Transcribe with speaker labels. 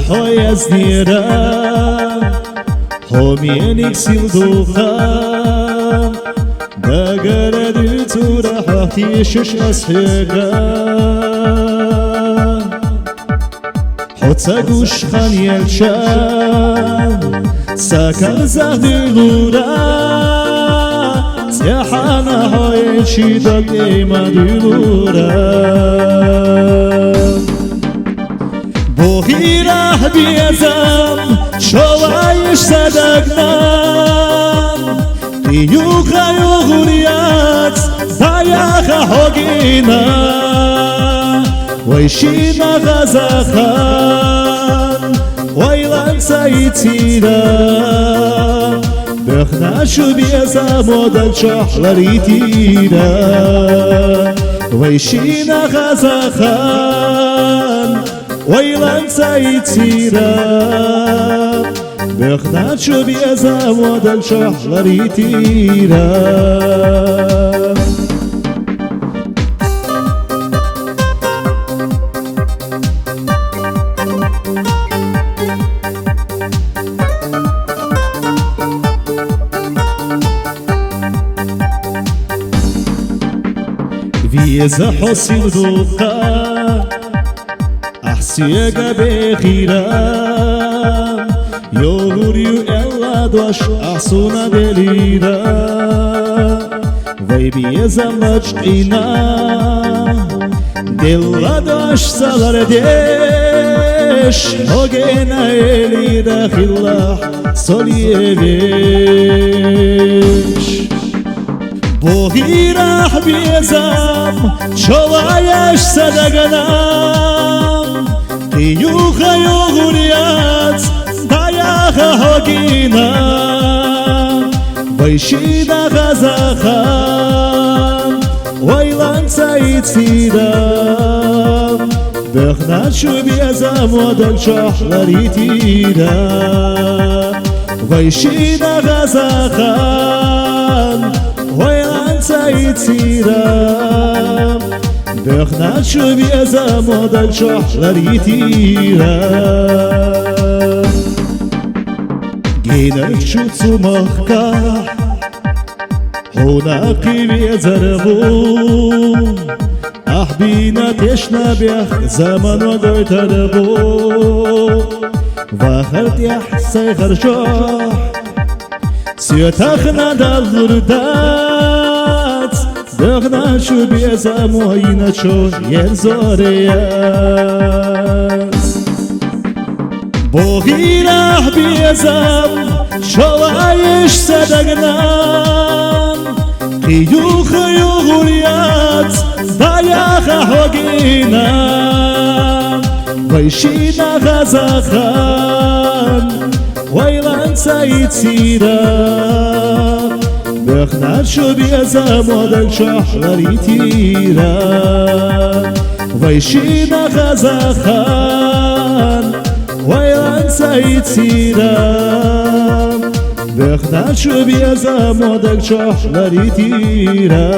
Speaker 1: های از نیرم همینیک سیل دوخم دگرد تو راحتی شش از هگم حتا گوش خانیل شم سکر زهدی لورم سیحانه های شیدال ایمدی لورم بوهی راه بیازم شوایش صدقنام دیوخا یوغوریات دایاخا هوگینا ویشینا غزاخان ویلان سایتینا بخناشو بیازم ودل شحلری تینا ویشینا غزاخان ويلان سايتيرا بخنات شو بيزام ودل شحلري تيرا فيزا حسين دوقا سيجا بخيرام يوريو إلا دوش أحسونا دليرا ويبي زمجقنا دلا دوش سالر ديش هوجينا إلي داخل سوليفيش بوهي راح بيزام شوايش صدقنام دیوخا یوغوریات دایاخا هوگینا ویشینا غزاخان ویلان سایتیرا بخنات شو بیازم ودل شحلری تیرا ویشینا غزاخان ویلان سایتیرا بخنات شو بیازم ودل شحلری تیرا گینک شو تو مخکح هوناقی بیزربو احبینا تشنا بیخ زمان و دویتربو و خلط یحسی خرشاح سیتاخنا دل غردات بخنا شو بیازم و اینا چون یرزاریت بوهی راه بیازم شوایش صدقنام قیوخ یوغوریات دایاخا هوگینا ویشینا غزاخان ویلان سایتیرا بخنات شو بیازم ودل شحلری تیرا ویشینا غزاخان ویلان سایتیرا بخنات شو بیازم ودل شحلری تیرا